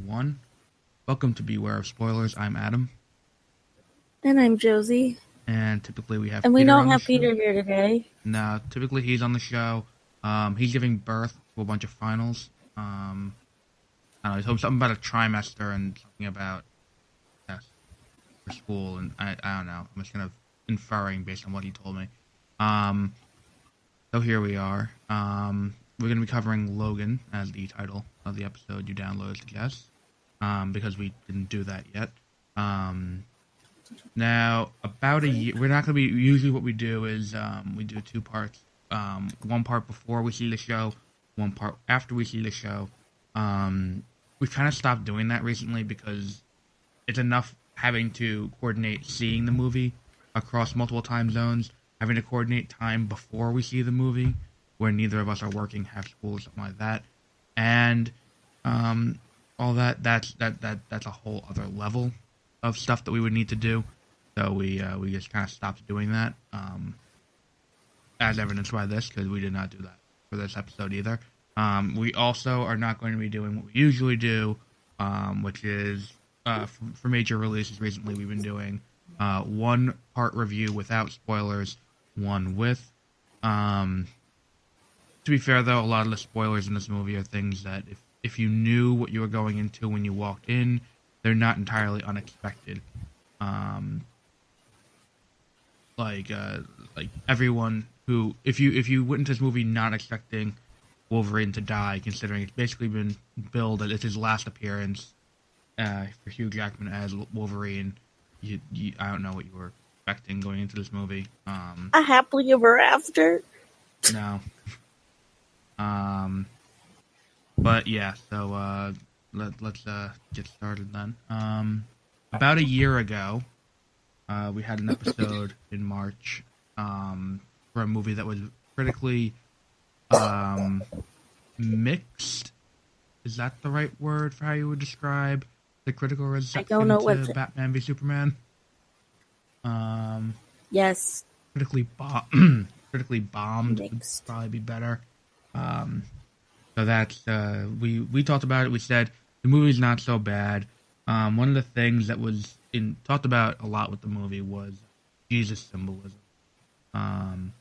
1. Welcome to Beware of Spoilers. I'm Adam. And I'm Josie. And typically we have And Peter we don't on the have show. Peter here today. No, typically he's on the show. He's giving birth to a bunch of finals. I don't know, he told me something about a trimester and something about tests for school, and I don't know. I'm just kind of inferring based on what he told me. So here we are. We're going to be covering Logan as the title of the episode you downloaded suggests, because we didn't do that yet. Now, about a year, we're not going to be, usually what we do is we do 2 parts. One part before we see the show, one part after we see the show. We've kind of stopped doing that recently because it's enough having to coordinate seeing the movie across multiple time zones, having to coordinate time before we see the movie, where neither of us are working, have school, or something like that, and all that's a whole other level of stuff that we would need to do. So we just kind of stopped doing that, as evidenced by this, because we did not do that for this episode either. We also are not going to be doing what we usually do, which is for major releases recently we've been doing 1 part review without spoilers, 1 with. To be fair, though, a lot of the spoilers in this movie are things that if you knew what you were going into when you walked in, they're not entirely unexpected. Like everyone who, if you went into this movie not expecting Wolverine to die, considering it's basically been billed that it's his last appearance for Hugh Jackman as Wolverine, I don't know what you were expecting going into this movie. A happily ever after? No. But yeah, so let's get started then. About a year ago, we had an episode in March for a movie that was critically mixed. Is that the right word for how you would describe the critical reception to Batman v Superman? Yes. Critically bombed would probably be better. So that's we talked about it. We said the movie's not so bad. One of the things that was talked about a lot with the movie was Jesus symbolism, and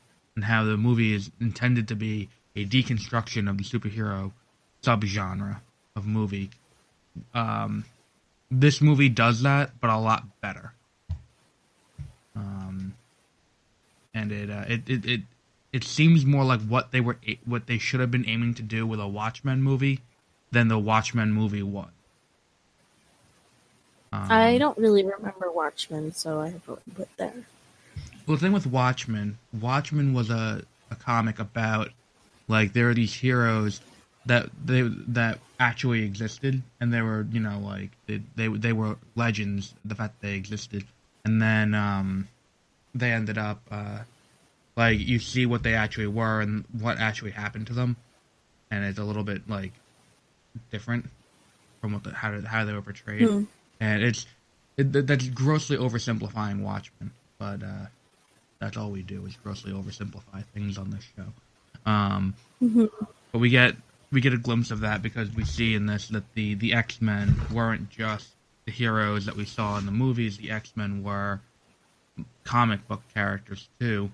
how the movie is intended to be a deconstruction of the superhero subgenre of movie. This movie does that, but a lot better. And it seems more like what they should have been aiming to do with a Watchmen movie than the Watchmen movie was. I don't really remember Watchmen, so I have to put there. Well, the thing with Watchmen was a comic about, like, there are these heroes that actually existed, and they were, like, they were legends, the fact that they existed, and then they ended up like, you see what they actually were and what actually happened to them, and it's a little bit, like, different from how they were portrayed. And that's grossly oversimplifying Watchmen, but that's all we do is grossly oversimplify things on this show. But we get a glimpse of that because we see in this that the X-Men weren't just the heroes that we saw in the movies. The X-Men were comic book characters too,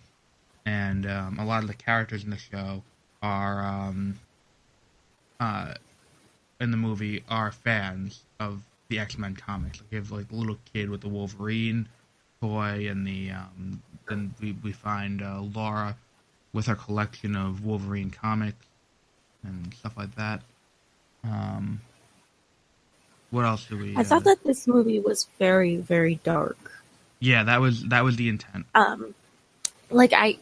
and a lot of the characters in the show are in the movie are fans of the X-Men comics. Like, you have, like, the little kid with the Wolverine toy, and then we find Laura with her collection of Wolverine comics and stuff like that. What else do we? I thought that this movie was very, very dark. Yeah, that was the intent. I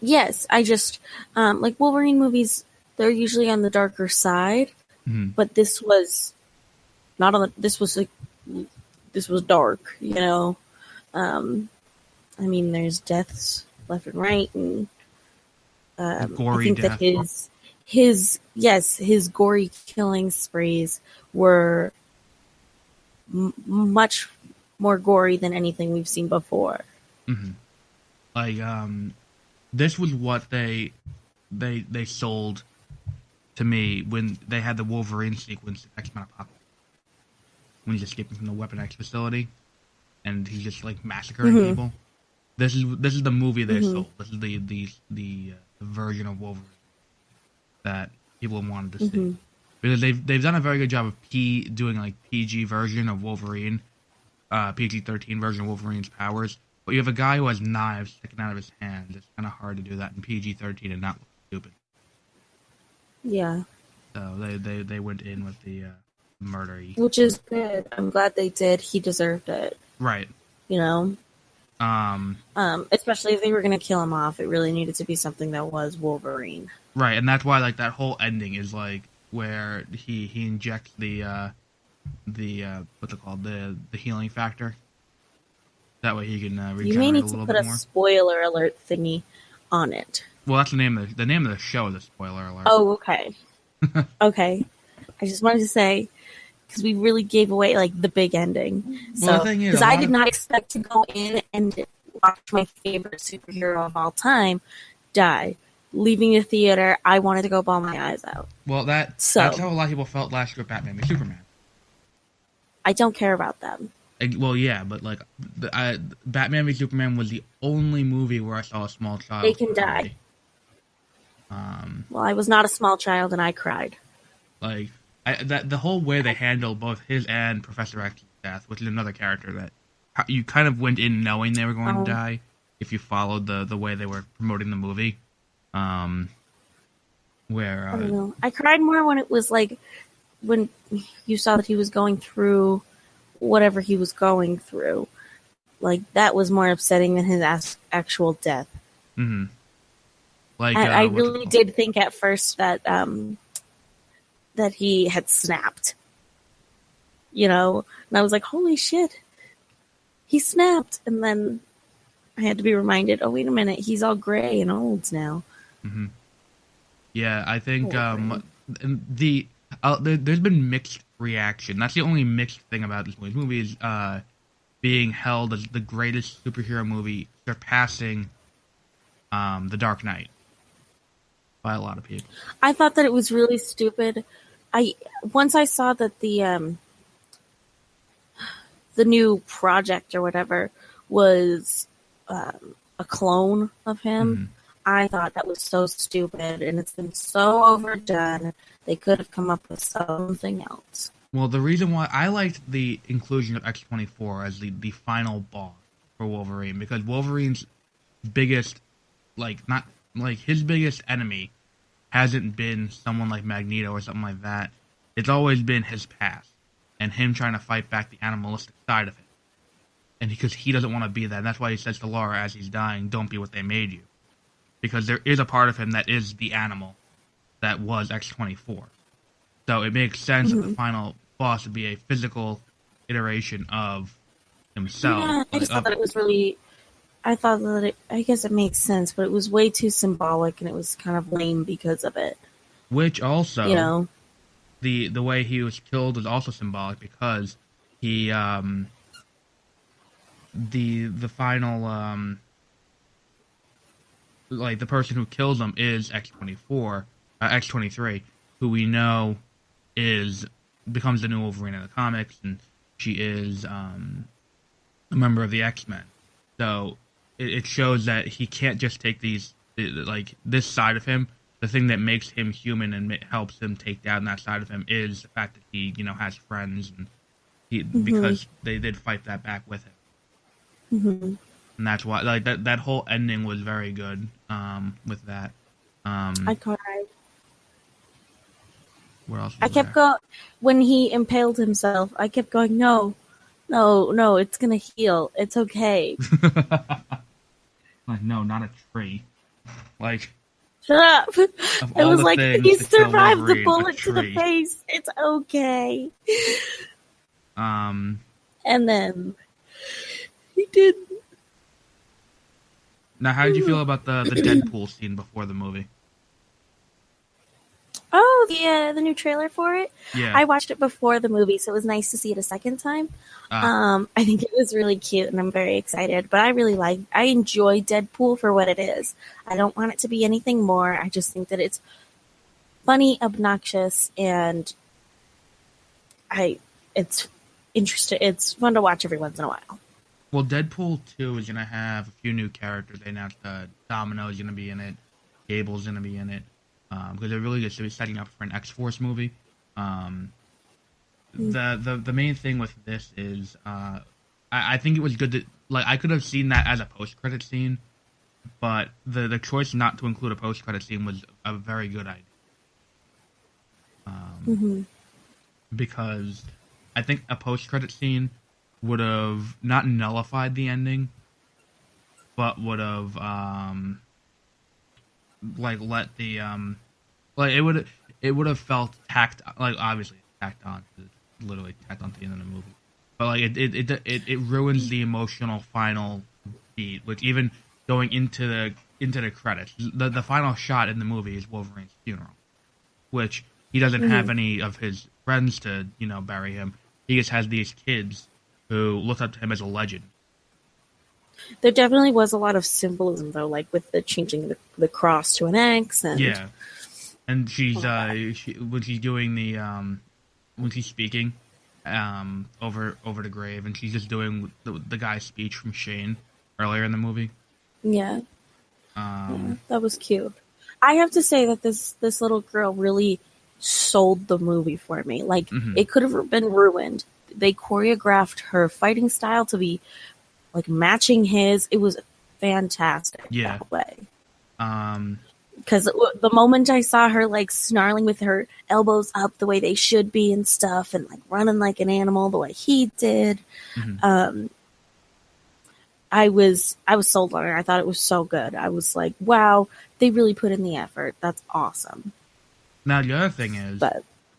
just like Wolverine movies, they're usually on the darker side, but this was not on the. This was dark, I mean, there's deaths left and right, and gory I think death. that his gory killing sprees were much more gory than anything we've seen before. Like, this was what they sold to me when they had the Wolverine sequence in X-Men Apocalypse. when he's escaping from the Weapon X facility, and he's just like massacring people. This is the movie they sold. This is the version of Wolverine that people wanted to see, because they've done a very good job of doing like PG version of Wolverine, PG-13 version of Wolverine's powers. But you have a guy who has knives sticking out of his hands. It's kind of hard to do that in PG-13 and not look stupid. Yeah. So they went in with the murder-y. Which is good. I'm glad they did. He deserved it. Right. You know? Especially if they were going to kill him off, it really needed to be something that was Wolverine. Right, and that's why like that whole ending is like where he injects the what's it called, the healing factor. That way he can regenerate You may need a to little put bit a more. spoiler alert thingy on it. Well, that's the name of the show is a spoiler alert. Oh, okay. Okay. I just wanted to say, because we really gave away like the big ending. Well, the thing is, because I did not expect to go in and watch my favorite superhero of all time die. Leaving the theater, I wanted to go bawl my eyes out. Well, that's how a lot of people felt last year with Batman v Superman. I don't care about them. Well, yeah, but like Batman v Superman was the only movie where I saw a small child. They can die. Well, I was not a small child and I cried. Like the whole way they handled both his and Professor X's death, which is another character that you kind of went in knowing they were going to die if you followed the way they were promoting the movie. Where I don't know. I cried more when it was like when you saw that he was going through whatever he was going through. Like that was more upsetting than his actual death. Mm-hmm. Like I really did think at first that that he had snapped. You know, and I was like, "Holy shit, he snapped!" And then I had to be reminded, "Oh, wait a minute, he's all gray and old now." Mm-hmm. Yeah, I think there's been mixed reaction. That's the only mixed thing about this movie. This movie is being held as the greatest superhero movie, surpassing The Dark Knight by a lot of people. I thought that it was really stupid. Once I saw that the new project or whatever was a clone of him. Mm-hmm. I thought that was so stupid, and it's been so overdone. They could have come up with something else. Well, the reason why I liked the inclusion of X-24 as the final boss for Wolverine, because Wolverine's biggest, his biggest enemy hasn't been someone like Magneto or something like that. It's always been his past, and him trying to fight back the animalistic side of it. And because he doesn't want to be that, and that's why he says to Laura as he's dying, "Don't be what they made you." Because there is a part of him that is the animal that was X-24. So it makes sense that the final boss would be a physical iteration of himself. Yeah, I just thought that it was really... I thought that I guess it makes sense, but it was way too symbolic, and it was kind of lame because of it. Which also... You know? The way he was killed is also symbolic, because he... the final... the person who kills him is X-23, who we know becomes the new Wolverine in the comics, and she is a member of the X-Men. So it shows that he can't just take this side of him. The thing that makes him human and helps him take down that side of him is the fact that he, has friends, and because they did fight that back with him. Mm-hmm. And that's why, that whole ending was very good. With that, I cried. Where else? I kept going when he impaled himself. I kept going, no, it's gonna heal. It's okay. No, not a tree. Shut up! It was like he survived the bullet to the face. It's okay. And then he did. Now, how did you feel about the Deadpool scene before the movie? Oh, the new trailer for it? Yeah. I watched it before the movie, so it was nice to see it a second time. I think it was really cute, and I'm very excited. But I enjoy Deadpool for what it is. I don't want it to be anything more. I just think that it's funny, obnoxious, and it's interesting. It's fun to watch every once in a while. Well, Deadpool 2 is going to have a few new characters. They announced Domino's going to be in it. Gable's going to be in it. Because they're really just setting up for an X-Force movie. The main thing with this is I think it was good that, like, I could have seen that as a post-credit scene, but the choice not to include a post-credit scene was a very good idea. Because I think a post-credit scene would have not nullified the ending, but would have like let the like it would have felt tacked, like, obviously tacked on, literally tacked on to the end of the movie, but like it ruins the emotional final beat, which even going into the credits, the final shot in the movie is Wolverine's funeral, which he doesn't have any of his friends to, bury him. He just has these kids who look up to him as a legend. There definitely was a lot of symbolism, though, like with the changing the cross to an X, and and she's when she's doing the when she's speaking over the grave, and she's just doing the guy's speech from Shane earlier in the movie. Yeah, that was cute. I have to say that this little girl really sold the movie for me. Like, it could have been ruined. They choreographed her fighting style to be like matching his. It was fantastic that way. Because the moment I saw her like snarling with her elbows up the way they should be and stuff, and like running like an animal the way he did, I was sold on her. I thought it was so good. I was like, wow, they really put in the effort. That's awesome. Now, the other thing is,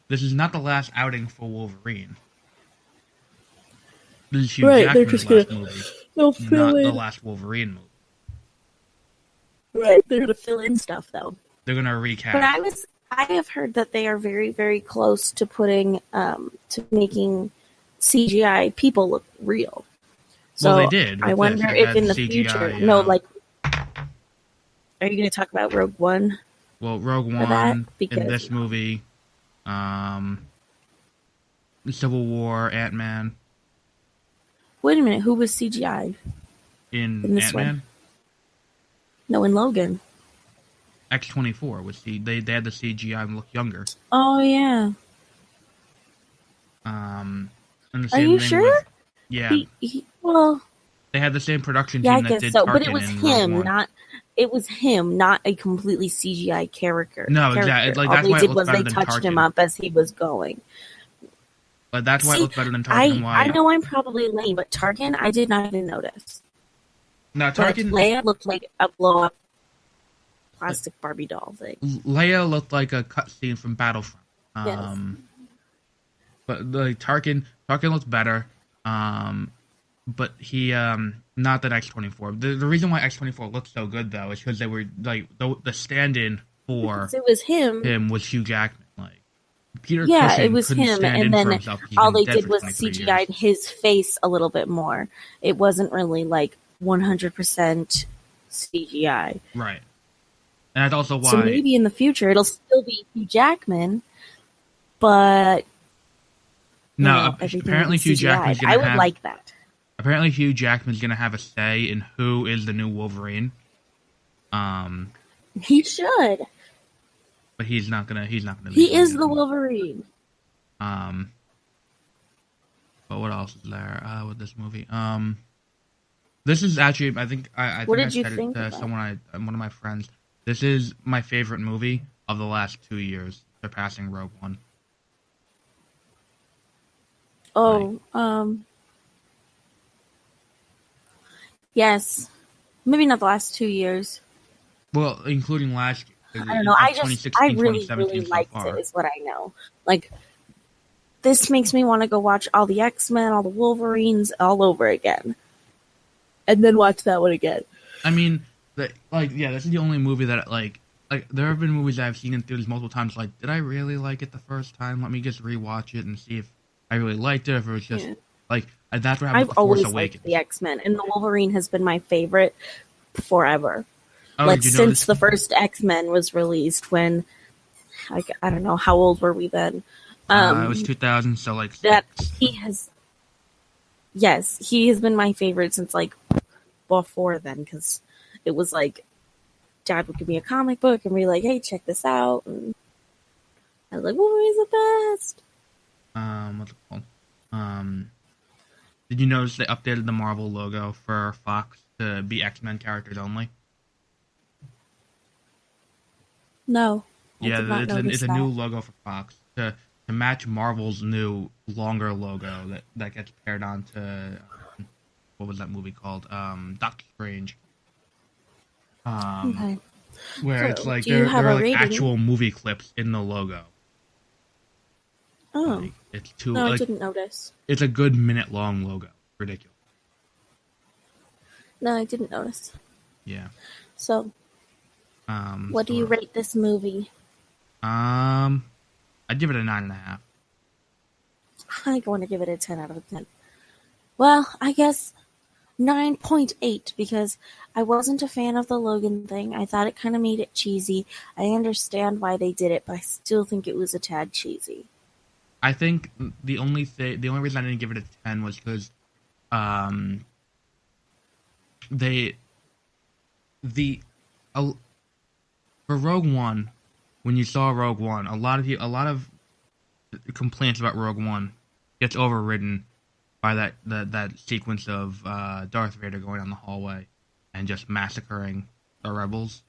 this is not the last outing for Wolverine. This is Hugh Jackman's last movie, not the last Wolverine movie. Right, they're going to fill in stuff, though. They're going to recast. But I have heard that they are very, very close to putting, to making CGI people look real. So well, they did. I wonder if in the CGI, future, are you going to talk about Rogue One? Well, Rogue One, in this movie, Civil War, Ant-Man. Wait a minute, who was CGI? In this Ant-Man? One? No, in Logan. X-24 was they had the CGI and look younger. Oh yeah. And the same Are you sure? Yeah. Well, they had the same production team that did Tarkin, but it was him, It was him, not a completely CGI character. No, exactly. Like, all that's they why did it was better they than touched Tarkin. him up as he was going. But that's why it looked better than Tarkin. I know I'm probably lame, but Tarkin, I did not even notice. No, Tarkin. Leia looked like a blow-up plastic Barbie doll thing. Leia looked like a cutscene from Battlefront. Yes. But like Tarkin looked better. But he not that X-24. The reason why X-24 looked so good though is because they were like the stand-in for because it was him. Him was Hugh Jackman. Like Peter. Yeah, Cushing it was him, and then all they did was CGI'd his face a little bit more. It wasn't really like 100% CGI. Right. And that's also why. So maybe in the future it'll still be Hugh Jackman, but no, apparently Hugh Jackman's gonna I would like that. Apparently Hugh Jackman's gonna have a say in who is the new Wolverine. He should. But he's not gonna. He is the Wolverine. But what else is there with this movie? This is actually, I think I what think did I said you think it to someone, one of my friends. This is my favorite movie of the last 2 years, surpassing Rogue One. Oh, yes, maybe not the last 2 years. Well, including last year. I don't know. I really liked it. Is what I know. Like, this makes me want to go watch all the X-Men, all the Wolverines, all over again, and then watch that one again. I mean, this is the only movie that like there have been movies that I've seen in theaters multiple times. Like, did I really like it the first time? Let me just rewatch it and see if I really liked it. If it was just like that's what happened with Force Awakens. Liked the X-Men, and the Wolverine has been my favorite forever. Oh, like since the first X-Men was released, when I don't know how old were we then. It was 2000, so like that he has. Yes, he has been my favorite since like before then, because it was like Dad would give me a comic book and be like, "Hey, check this out," and I was like, "Wolverine's the best." What's it called? Did you notice they updated the Marvel logo for Fox to be X-Men characters only? No, I Yeah, did not it's notice a new that. logo for Fox to match Marvel's new longer logo that gets paired onto what was that movie called? Doctor Strange. Um, Okay, where it's so like do you have there are a like rating? actual movie clips in the logo. Oh, Like it's too no, I like didn't notice. it's a good minute long logo. Ridiculous. No, I didn't notice. Yeah. So, what do So you what else? rate this movie? I'd give it a 9.5. I'm going to give it a 10 out of 10. Well, I guess 9.8 because I wasn't a fan of the Logan thing. I thought it kind of made it cheesy. I understand why they did it, but I still think it was a tad cheesy. I think the only reason I didn't give it a 10 was because um they the uh, for Rogue One, when you saw Rogue One, a lot of complaints about Rogue One gets overridden by that sequence of Darth Vader going down the hallway and just massacring the rebels.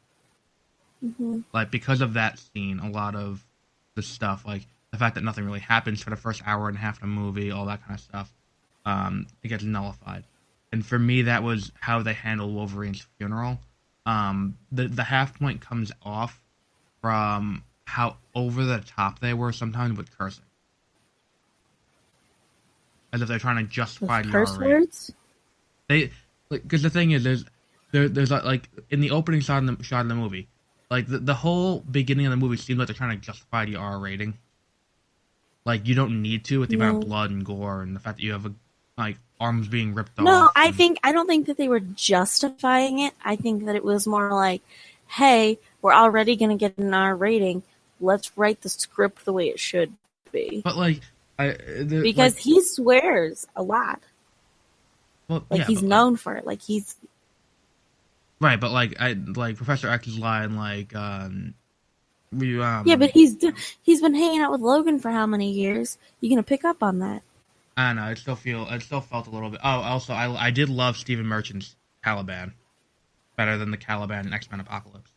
Hmm. Like because of that scene, a lot of the stuff, like the fact that nothing really happens for the first hour and a half of the movie, all that kind of stuff, it gets nullified. And for me, that was how they handled Wolverine's funeral. The half point comes off from how over the top they were sometimes with cursing, as if they're trying to justify With the R curse rating. words? They like because the thing is, there's like in the opening shot of the movie, like the whole beginning of the movie seems like they're trying to justify the R rating. Like you don't need to with the amount of No. blood and gore and the fact that you have like arms being ripped No, off and I don't think that they were justifying it. I think that it was more like, hey, we're already going to get an R rating. Let's write the script the way it should be. but like Because he swears a lot. well Like yeah he's but like known for it. Like he's right but like I like Professor X's line like we yeah, but he's been hanging out with Logan for how many years? You gonna pick up on that? I don't know I still felt a little bit also I did love Stephen Merchant's Caliban better than the Caliban in X-Men Apocalypse.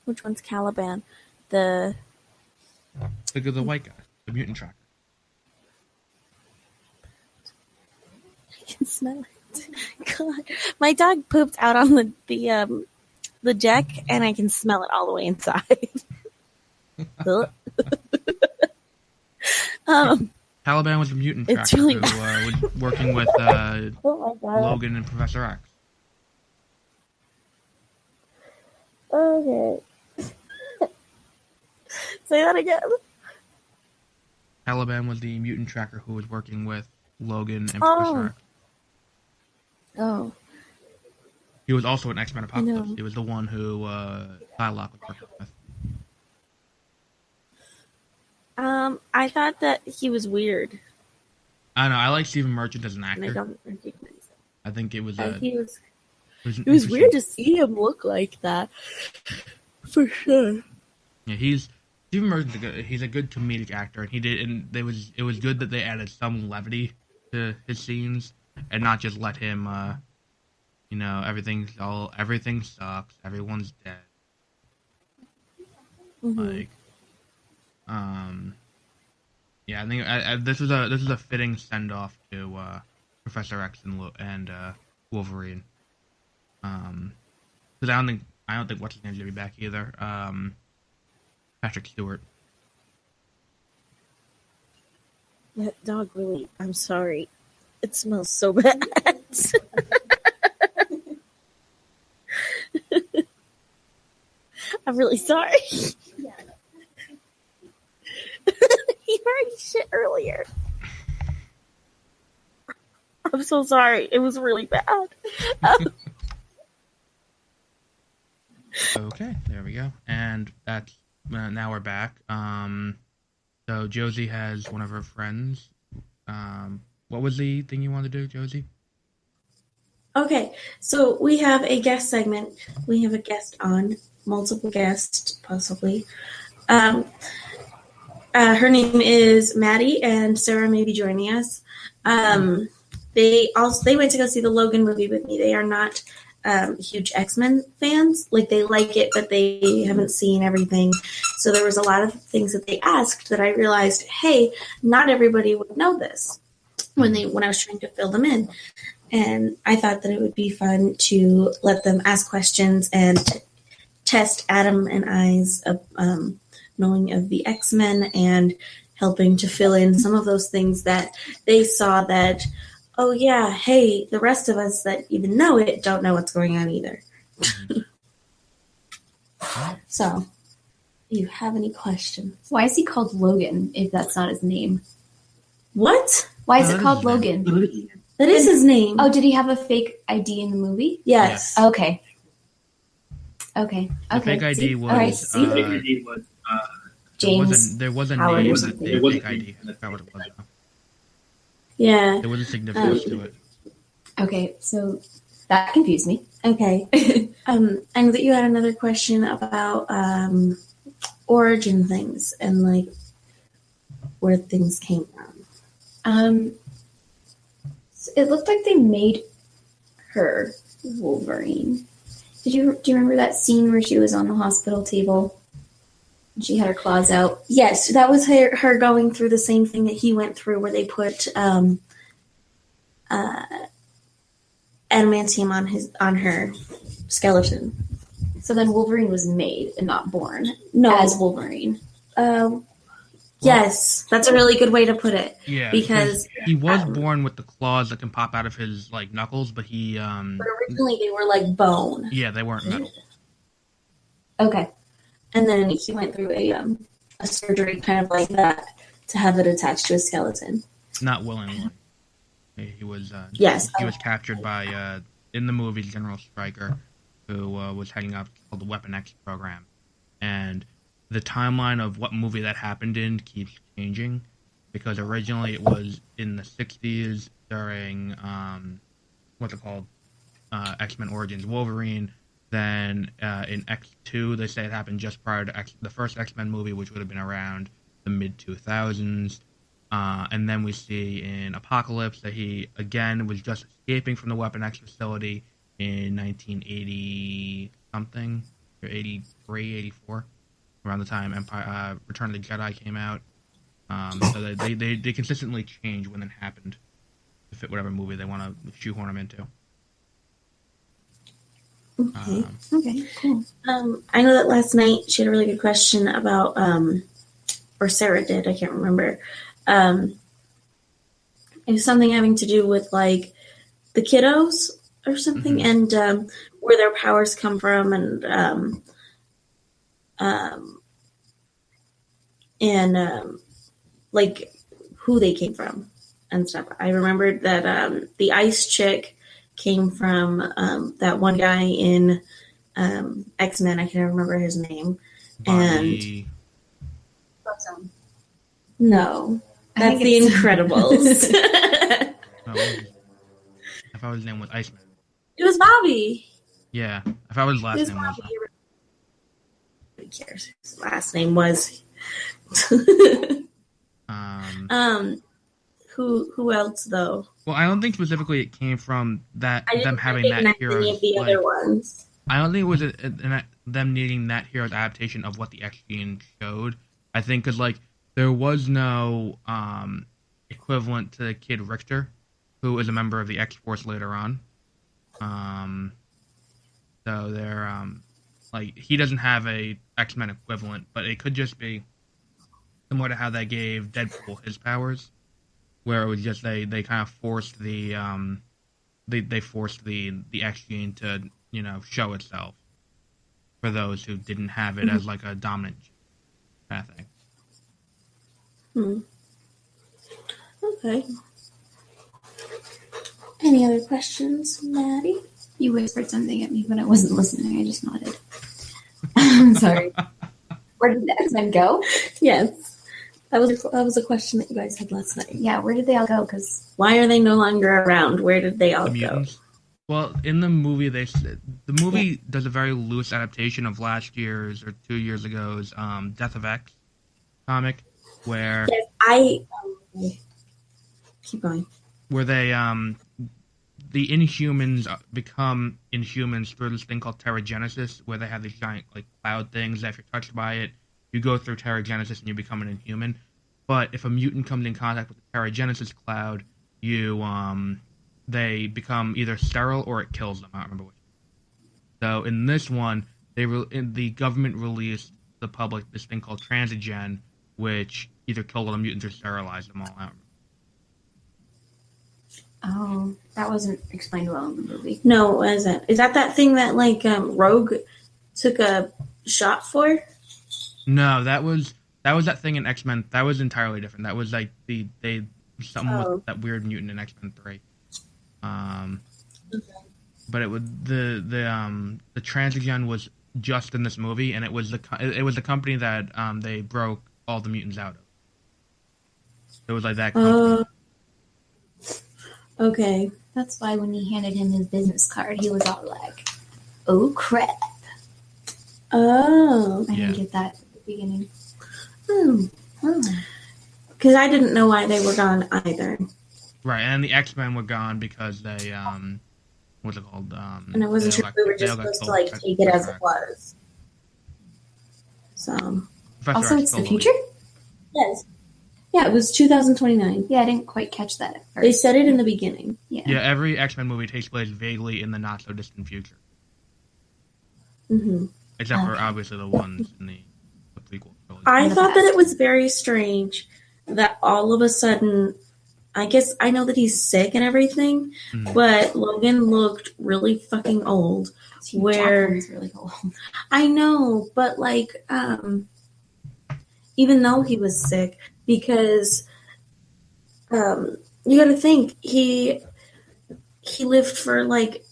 Which one's Caliban? The The white guy, the mutant tracker. I can smell it. God, my dog pooped out on the deck, and I can smell it all the way inside. um, Caliban was a mutant it's tracker really who bad. was working with Oh my god. Logan and Professor X. Okay. Say that again. Caliban was the mutant tracker who was working with Logan and Professor Oh. X. Oh. He was also in X-Men I Apocalypse. know. He was the one who Psylocke was working with. I thought that he was weird, I don't know. I like Stephen Merchant as an and I actor. don't recognize him. I think He was. it was an It was interesting. weird to see him look like that, for sure. Yeah, Stephen Merchant's he's a good comedic actor, and it was good that they added some levity to his scenes and not just let him everything sucks, everyone's dead. Mm-hmm. Like yeah, I think this is a fitting send off to Professor X and Wolverine. Because I don't think what's his name's gonna be back either. Patrick Stewart. That dog really. I'm sorry. It smells so bad. I'm really sorry. He already shit earlier. I'm so sorry. It was really bad. Okay, there we go. And that's now we're back. So Josie has one of her friends What was the thing you wanted to do, Josie? Okay, so we have a guest segment. We have a guest on, multiple guests, possibly. Her name is Maddie, and Sarah may be joining us. They went to go see the Logan movie with me. They are not huge X-Men fans. Like, they like it, but they haven't seen everything. So there was a lot of things that they asked that I realized, hey, not everybody would know this when I was trying to fill them in. And I thought that it would be fun to let them ask questions and test Adam and I's knowing of the X-Men and helping to fill in some of those things that they saw that, oh yeah, hey, the rest of us that even know it don't know what's going on either. So, do you have any questions? Why is he called Logan if that's not his name? What? Why is it called Logan? That is his name. Oh, did he have a fake ID in the movie? Yes. Yeah. Okay. The fake ID was James. There was a Howard name or that something. they fake ID. I forgot what it was. Yeah. There was a significance to it. Okay, so that confused me. Okay. I know that you had another question about origin things and like where things came from. It looked like they made her Wolverine. Do you remember that scene where she was on the hospital table and she had her claws out? Yes, that was her going through the same thing that he went through, where they put adamantium on her skeleton. So then Wolverine was made and not born as Wolverine. Yes, that's a really good way to put it. Yeah, because he was born with the claws that can pop out of his like knuckles, but he But originally they were like bone. Yeah, they weren't metal. Okay. And then he went through a surgery kind of like that to have it attached to his skeleton. Not willingly. He was yes. He was captured by in the movie General Stryker, who was heading up called the Weapon X program, and the timeline of what movie that happened in keeps changing, because originally it was in the 60s during what's it called, X-Men Origins Wolverine. Then in X2 they say it happened just prior to the first X-Men movie, which would have been around the mid 2000s. And then we see in Apocalypse that he again was just escaping from the Weapon X facility in 1980 something, or 83, 84. Around the time Return of the Jedi came out. So they consistently change when it happened to fit whatever movie they want to shoehorn them into. Okay. Okay, cool. I know that last night she had a really good question about, or Sarah did, I can't remember. It was something having to do with like the kiddos or something, and where their powers come from, and like who they came from and stuff. I remembered that the ice chick came from that one guy in X-Men. I can't remember his name. Bobby. And no, that's the Incredibles. I thought his name was Iceman. It was Bobby. Yeah, I thought his last name was. Who cares? His last name was. Who else though? Well, I don't think specifically it came from that them having that hero. Any of the other ones. I don't think it was them needing that hero's adaptation of what the X gene showed. I think because like there was no equivalent to the kid Richter, who is a member of the X Force later on. So they're like he doesn't have a X-Men equivalent, but it could just be similar to how they gave Deadpool his powers, where it was just they kind of forced the they forced the X gene to show itself for those who didn't have it as like a dominant kind of thing. Okay. Any other questions, Maddie? You whispered something at me, but I wasn't listening. I just nodded. I'm sorry. Where did the X-Men go? Yes. That was a question that you guys had last night. Yeah, where did they all go? Because why are they no longer around? Where did they all The go? mutants. Well, in the movie, the movie does a very loose adaptation of last year's or 2 years ago's Death of X comic, where keep going. Where they the Inhumans become Inhumans through this thing called Terrigenesis, where they have these giant like cloud things that if you're touched by it, you go through Terrigenesis and you become an Inhuman. But if a mutant comes in contact with the Terrigenesis cloud, they become either sterile or it kills them. I don't remember which. So in this one, the government released the public this thing called Transigen, which either killed all the mutants or sterilized them all out. Oh, that wasn't explained well in the movie. No, it isn't. Is that thing that like Rogue took a shot for? No, that was that thing in X-Men. That was entirely different. That was like with that weird mutant in X-Men 3. Okay. But it was the Transigen was just in this movie, and it was the company that they broke all the mutants out of. It was like that company. Okay. That's why when he handed him his business card, he was all like, "Oh crap!" Oh, I didn't get that at the beginning. Because I didn't know why they were gone either. Right, and the X-Men were gone because they what's it called? And I wasn't sure if we were just supposed to like take it as it was. So. Professor Also, X it's the told them. future? Yes. Yeah, it was 2029. Yeah, I didn't quite catch that at first. They said it in the beginning. Yeah, every X-Men movie takes place vaguely in the not-so-distant future. Mm-hmm. Except for, obviously, the ones in the prequel trilogy. I thought that it was very strange that all of a sudden, I guess I know that he's sick and everything, but Logan looked really fucking old. Jackman's really old. I know, but like, even though he was sick, because you got to think he lived for like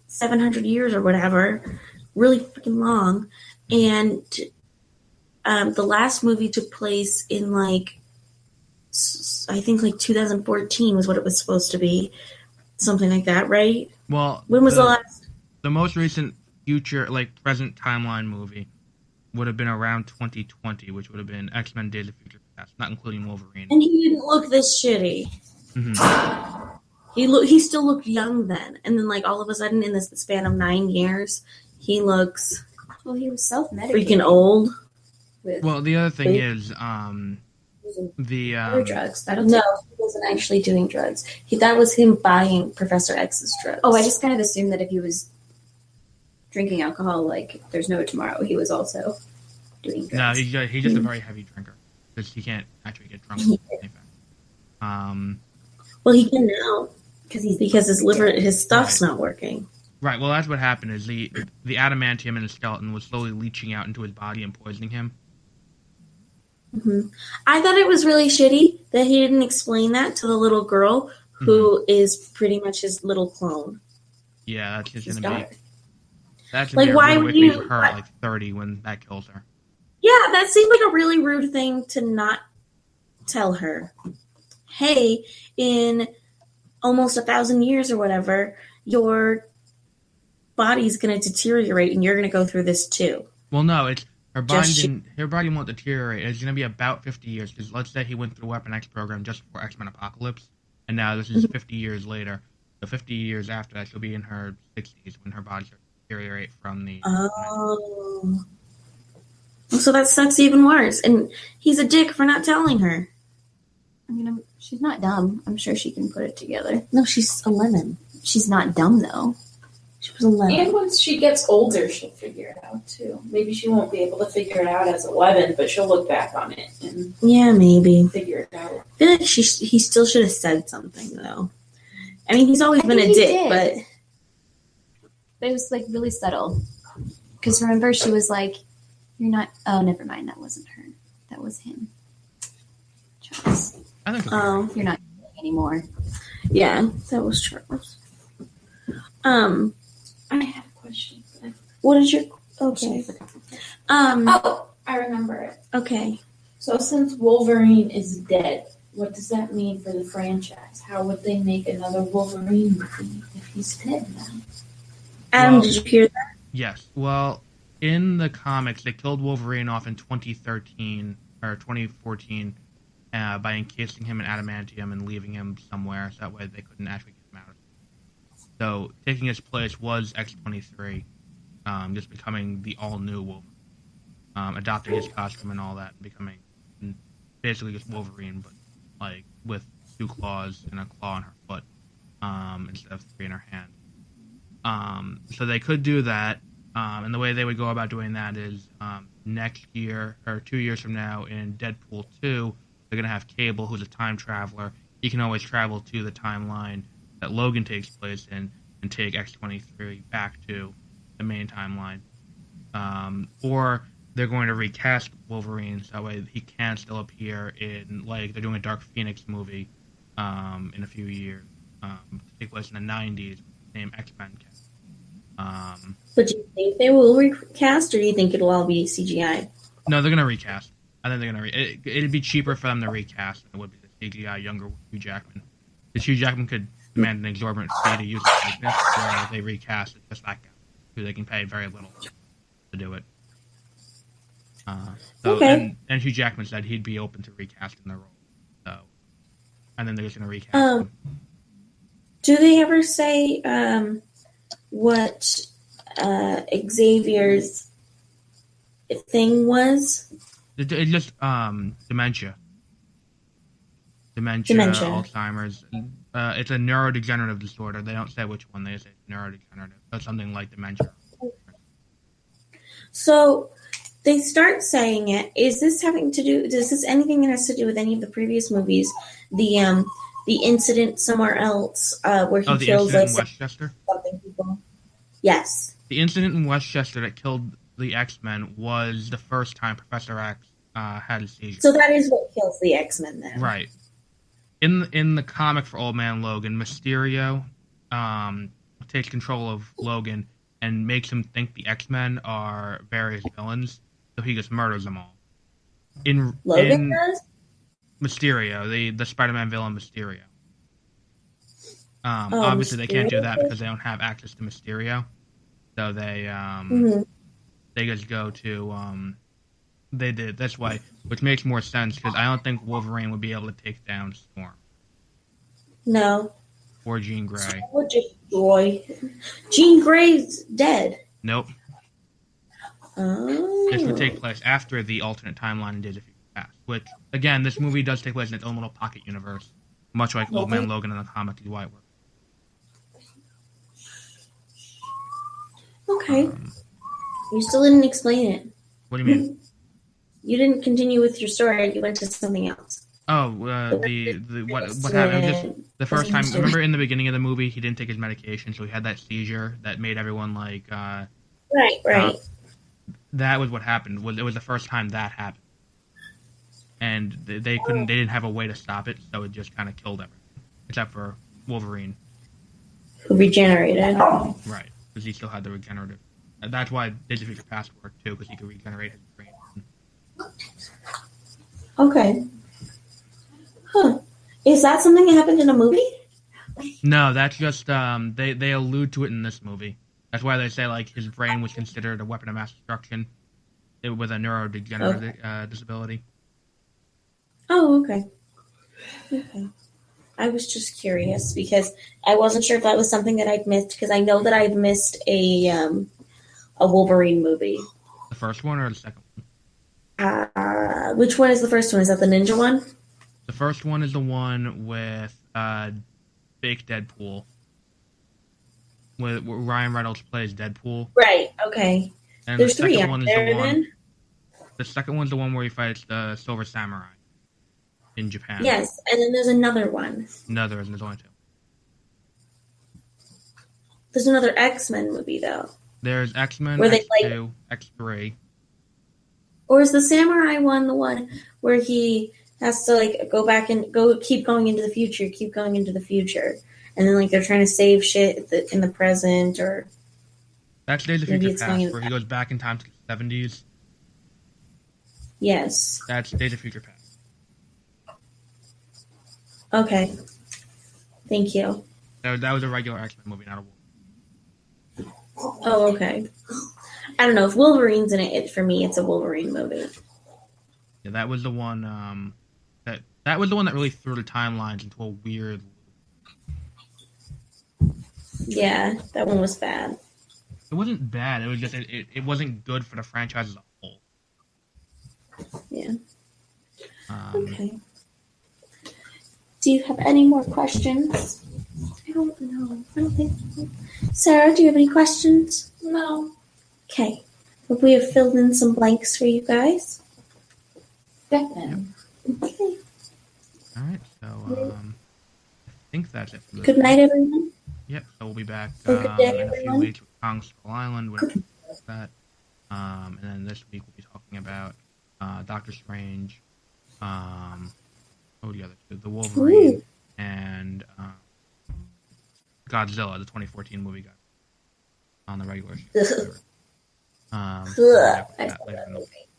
700 years or whatever, really freaking long, and the last movie took place in like I think like 2014 was what it was supposed to be, something like that, right? Well, when was the last? The most recent future, like present timeline movie would have been around 2020, which would have been X-Men: Days of Future Past, not including Wolverine. And he didn't look this shitty. Mm-hmm. He still looked young then, and then like all of a sudden in this span of 9 years, he looks he was self-medicating. freaking old. Well, the other thing is the drugs. No, he wasn't actually doing drugs. That was him buying Professor X's drugs. Oh, I just kind of assumed that if he was drinking alcohol, like there's no tomorrow, he was also doing drugs. No, he's just a very heavy drinker because he can't actually get drunk. Well, he can now because his liver, his stuff's not working. Right. Well, that's what happened. Is the adamantium in his skeleton was slowly leaching out into his body and poisoning him. Mm-hmm. I thought it was really shitty that he didn't explain that to the little girl who is pretty much his little clone. Yeah, that's just His gonna daughter. be. That's like, gonna be why really would wicked you? for her at like 30 when that kills her. Yeah, that seemed like a really rude thing to not tell her. Hey, in almost 1,000 years or whatever, your body's going to deteriorate and you're going to go through this too. Well, no, it's her body. Her body won't deteriorate. It's going to be about 50 years because let's say he went through Weapon X program just before X-Men Apocalypse, and now this is 50 years later. So 50 years after that, she'll be in her 60s when her body starts to deteriorate from the. Oh. So that sucks even worse. And he's a dick for not telling her. I mean, she's not dumb. I'm sure she can put it together. No, she's 11. She's not dumb, though. She was 11. And once she gets older, she'll figure it out, too. Maybe she won't be able to figure it out as 11, but she'll look back on it and maybe figure it out. I feel like he still should have said something, though. I mean, he's always been a dick, but it was, like, really subtle. Because remember, she was like, you're not... Oh, never mind. That wasn't her. That was him. Charles. I think. You're not anymore. Yeah, that was Charles. I have a question. What is your... Okay. Oh, I remember it. Okay. So since Wolverine is dead, what does that mean for the franchise? How would they make another Wolverine movie if he's dead now? Adam, did you hear that? Yes. Well, in the comics, they killed Wolverine off in 2013 or 2014 by encasing him in adamantium and leaving him somewhere, so that way they couldn't actually get him out. So taking his place was X-23, just becoming the all-new Wolverine, adopting his costume and all that, and becoming basically just Wolverine, but like with 2 claws and a claw on her foot instead of 3 in her hand. So they could do that, and the way they would go about doing that is next year or 2 years from now in Deadpool 2, they're going to have Cable, who's a time traveler. He can always travel to the timeline that Logan takes place in and take X-23 back to the main timeline. Or they're going to recast Wolverine so that way he can still appear in, like, they're doing a Dark Phoenix movie in a few years to take place in the 90s, named X-Men. But do you think they will recast, or do you think it'll all be CGI? No, they're going to recast. I think they're going to it'd be cheaper for them to recast than it would be the CGI younger Hugh Jackman. Because Hugh Jackman could demand an exorbitant fee to use it like this, where they recast it just that guy, who they can pay very little to do it. Okay. And Hugh Jackman said he'd be open to recasting the role. So, and then they're just going to recast him. Do they ever say what Xavier's thing was? It's just dementia. Dementia, Alzheimer's. It's a neurodegenerative disorder. They don't say which one. They say neurodegenerative. So something like dementia. So they start saying it. Is this having to do? Does this anything that has to do with any of the previous movies? The incident somewhere else where he kills like in Westchester. Something people. Yes. The incident in Westchester that killed the X-Men was the first time Professor X had a seizure. So that is what kills the X-Men then. Right. In the comic for Old Man Logan, Mysterio takes control of Logan and makes him think the X-Men are various villains, so he just murders them all. Logan does? Mysterio, the Spider-Man villain Mysterio. Obviously, they can't do that because they don't have access to Mysterio. So they just go to they did. That's why, which makes more sense because I don't think Wolverine would be able to take down Storm. No. Or Jean Grey. Storm would destroy. Jean Grey's dead. Nope. Oh. This would take place after the alternate timeline in Days of Future Past. Which, again, this movie does take place in its own little pocket universe, much like Old Man Logan in the comic Dwight work. Okay. You still didn't explain it. What do you mean? You didn't continue with your story. You went to something else. Oh, what happened? Just the first time. Remember in the beginning of the movie, he didn't take his medication, so he had that seizure that made everyone like. Right. That was what happened. It was the first time that happened, and they couldn't. They didn't have a way to stop it, so it just kind of killed everything, except for Wolverine. Who regenerated? Right, because he still had the regenerative. That's why Days of Future Past worked too, because he could regenerate his brain. Okay. Huh. Is that something that happened in a movie? No, that's just they allude to it in this movie. That's why they say like his brain was considered a weapon of mass destruction with a neurodegenerative disability. Oh, okay. Okay. I was just curious because I wasn't sure if that was something that I'd missed because I know that I've missed a Wolverine movie. The first one or the second one? Which one is the first one? Is that the ninja one? The first one is the one with fake Deadpool. Where Ryan Reynolds plays Deadpool. Right, okay. And There's three out there then? The second one's the one where he fights the Silver Samurai in Japan. Yes, and then there's another one. No, there isn't. There's only 2. There's another X-Men movie, though. There's X-Men, X2, X3. Or is the Samurai one the one where he has to like go back and keep going into the future, and then like they're trying to save shit in the present, or that's Days of Future Past, where he goes back in time to the 70s. Yes. That's Days of Future Past. Okay. Thank you. That was a regular X-Men movie, not a Wolverine. Oh, okay. I don't know if Wolverine's in it. For me, it's a Wolverine movie. Yeah, that was the one. That was the one that really threw the timelines into a weird. Yeah, that one was bad. It wasn't bad. It was just it wasn't good for the franchise as a whole. Yeah. Okay. Do you have any more questions? I don't know. I don't think so. Sarah, do you have any questions? No. Okay. But we have filled in some blanks for you guys. Definitely. Okay. All right, so I think that's it for this Good night, everyone. Yep, so we'll be back Good day, in a few everyone. weeks with Kong Skull Island. That. And then this week we'll be talking about Doctor Strange, the other two, the Wolverine, and Godzilla, the 2014 movie got on the regular show. Ugh. So we'll be back with I that saw later that in the movie. week.